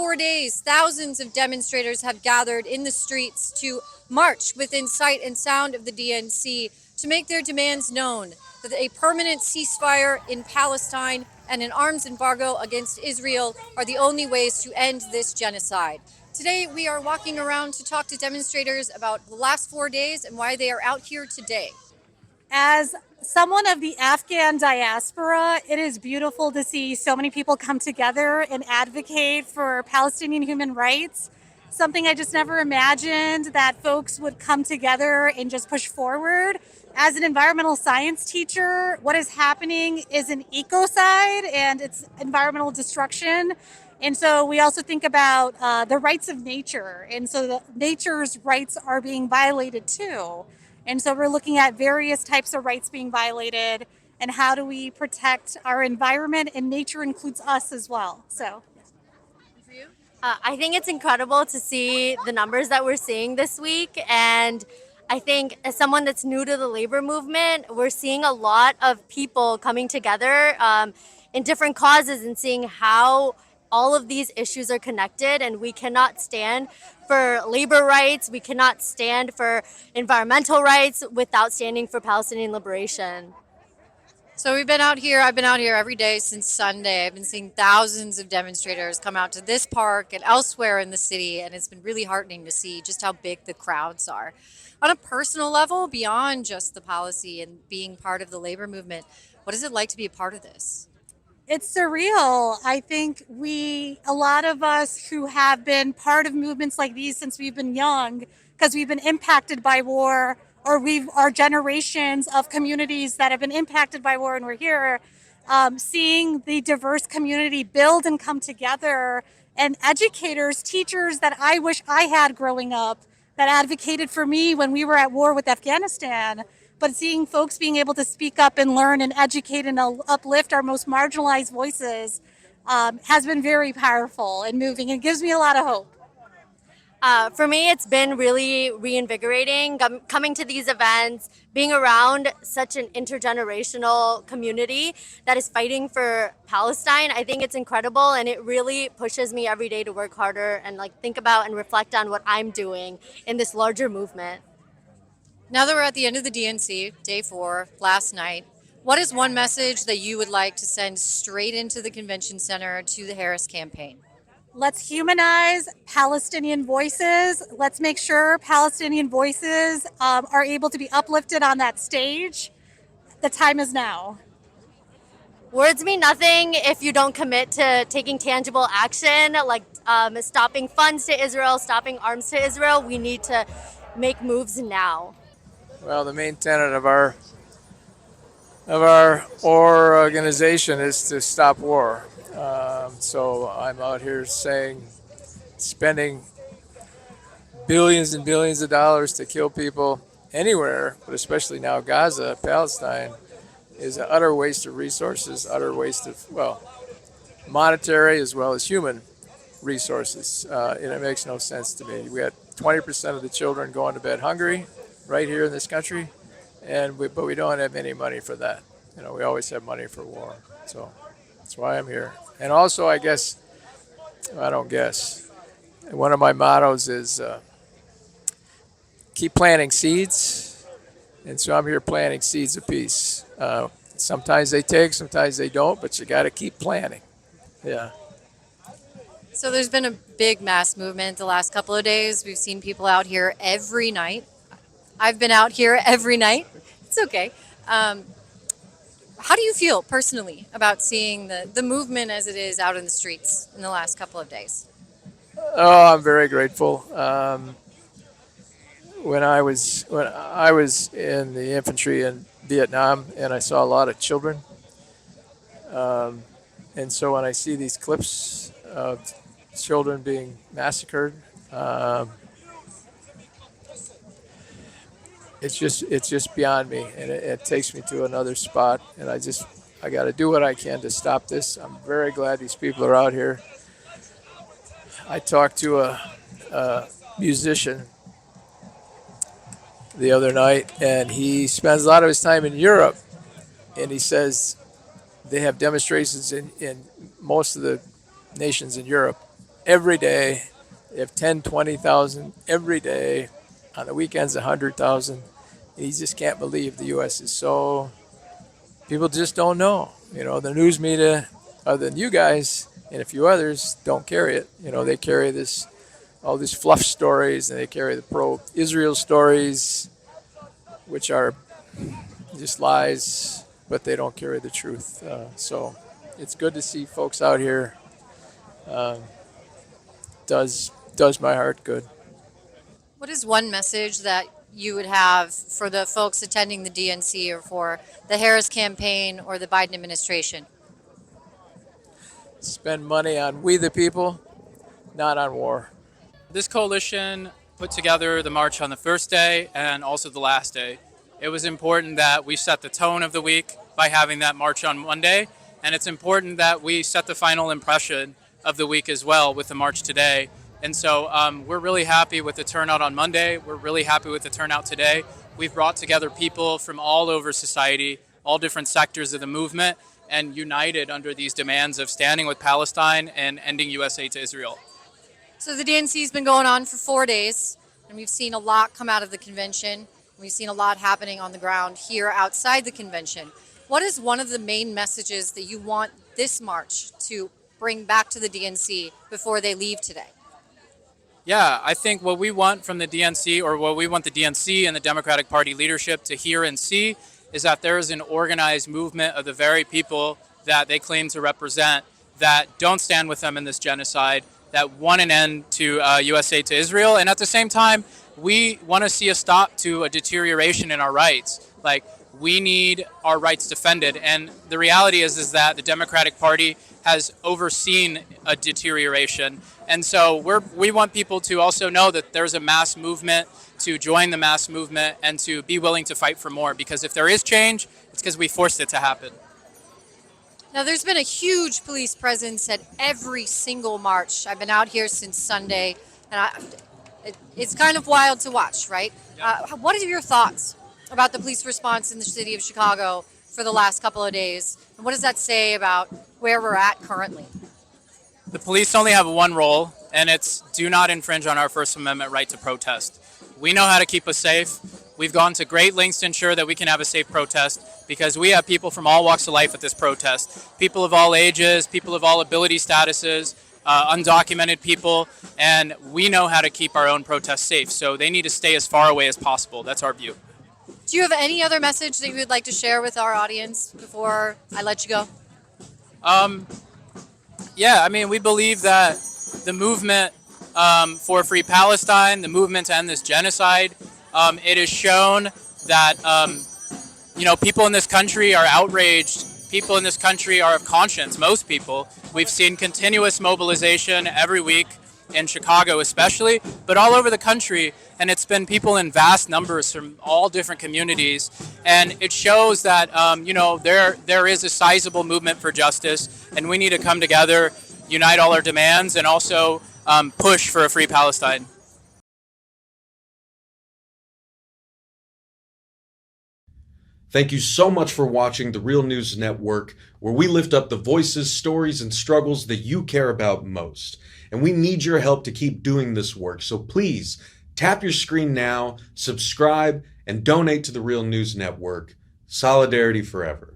4 days, thousands of demonstrators have gathered in the streets to march within sight and sound of the DNC to make their demands known that a permanent ceasefire in Palestine and an arms embargo against Israel are the only ways to end this genocide. Today, we are walking around to talk to demonstrators about the last 4 days and why they are out here today. As someone of the Afghan diaspora, it is beautiful to see so many people come together and advocate for Palestinian human rights. Something I just never imagined that folks would come together and just push forward. As an environmental science teacher, what is happening is an ecocide and it's environmental destruction. And so we also think about the rights of nature. And so nature's rights are being violated too. And so we're looking at various types of rights being violated and how do we protect our environment, and nature includes us as well. So For you? I think it's incredible to see the numbers that we're seeing this week. And I think as someone that's new to the labor movement, we're seeing a lot of people coming together in different causes and seeing how all of these issues are connected, and we cannot stand for labor rights, we cannot stand for environmental rights without standing for Palestinian liberation. So I've been out here every day since Sunday. I've been seeing thousands of demonstrators come out to this park and elsewhere in the city, and it's been really heartening to see just how big the crowds are. On a personal level, beyond just the policy and being part of the labor movement, what is it like to be a part of this? it's surreal. I think a lot of us who have been part of movements like these since we've been young, because we've been impacted by war, or are generations of communities that have been impacted by war and we're here, seeing the diverse community build and come together, and educators, teachers that I wish I had growing up that advocated for me when we were at war with Afghanistan. But seeing folks being able to speak up and learn and educate and uplift our most marginalized voices has been very powerful and moving, and gives me a lot of hope. For me, it's been really reinvigorating coming to these events, being around such an intergenerational community that is fighting for Palestine. I think it's incredible, and it really pushes me every day to work harder and think about and reflect on what I'm doing in this larger movement. Now that we're at the end of the DNC, day 4, last night, what is one message that you would like to send straight into the convention center to the Harris campaign? Let's humanize Palestinian voices. Let's make sure Palestinian voices are able to be uplifted on that stage. The time is now. Words mean nothing if you don't commit to taking tangible action, like stopping funds to Israel, stopping arms to Israel. We need to make moves now. Well, the main tenet of our organization is to stop war. So I'm out here spending billions and billions of dollars to kill people anywhere, but especially now Gaza, Palestine, is an utter waste of resources, utter waste of, monetary as well as human resources. And it makes no sense to me. We had 20% of the children going to bed hungry right here in this country, but we don't have any money for that. We always have money for war. So that's why I'm here. And also, one of my mottos is keep planting seeds. And so I'm here planting seeds of peace. Sometimes they take, sometimes they don't, but you got to keep planting. Yeah. So there's been a big mass movement the last couple of days. We've seen people out here every night. I've been out here every night. It's okay. How do you feel personally about seeing the movement as it is out in the streets in the last couple of days? Oh, I'm very grateful. When I was in the infantry in Vietnam, and I saw a lot of children, and so when I see these clips of children being massacred, it's just beyond me, and it takes me to another spot, and I got to do what I can to stop this. I'm very glad these people are out here. I talked to a musician the other night, and he spends a lot of his time in Europe, and he says they have demonstrations in most of the nations in Europe every day. They have 10, 20,000 every day. On the weekends, 100,000. You just can't believe the U.S. is so. People just don't know. The news media, other than you guys and a few others, don't carry it. They carry all these fluff stories, and they carry the pro-Israel stories, which are just lies, but they don't carry the truth. So it's good to see folks out here. Does my heart good. What is one message that you would have for the folks attending the DNC or for the Harris campaign or the Biden administration? Spend money on we the people, not on war. This coalition put together the march on the first day and also the last day. It was important that we set the tone of the week by having that march on Monday, and it's important that we set the final impression of the week as well with the march today. And so we're really happy with the turnout on Monday. We're really happy with the turnout today. We've brought together people from all over society, all different sectors of the movement, and united under these demands of standing with Palestine and ending U.S. aid to Israel. So the DNC has been going on for 4 days, and we've seen a lot come out of the convention. We've seen a lot happening on the ground here outside the convention. What is one of the main messages that you want this march to bring back to the DNC before they leave today? Yeah, I think what we want from the DNC, or what we want the DNC and the Democratic Party leadership to hear and see, is that there is an organized movement of the very people that they claim to represent that don't stand with them in this genocide, that want an end to U.S. aid to Israel. And at the same time, we want to see a stop to a deterioration in our rights. Like, we need our rights defended. And the reality is that the Democratic Party has overseen a deterioration. And so we want people to also know that there's a mass movement, to join the mass movement, and to be willing to fight for more. Because if there is change, it's because we forced it to happen. Now, there's been a huge police presence at every single march. I've been out here since Sunday, and it's kind of wild to watch, right? What are your thoughts about the police response in the city of Chicago for the last couple of days? And what does that say about where we're at currently? The police only have one role, and it's do not infringe on our First Amendment right to protest. We know how to keep us safe. We've gone to great lengths to ensure that we can have a safe protest because we have people from all walks of life at this protest. People of all ages, people of all ability statuses, undocumented people, and we know how to keep our own protests safe. So they need to stay as far away as possible. That's our view. Do you have any other message that you would like to share with our audience before I let you go? Yeah, I mean, we believe that the movement for a free Palestine, the movement to end this genocide, it has shown that, people in this country are outraged. People in this country are of conscience, most people. We've seen continuous mobilization every week in Chicago especially, but all over the country, and it's been people in vast numbers from all different communities, and it shows that there is a sizable movement for justice, and we need to come together, unite all our demands, and also push for a free Palestine. Thank you so much for watching the Real News Network, where we lift up the voices, stories, and struggles that you care about most. And we need your help to keep doing this work. So please tap your screen now, subscribe, and donate to the Real News Network. Solidarity forever.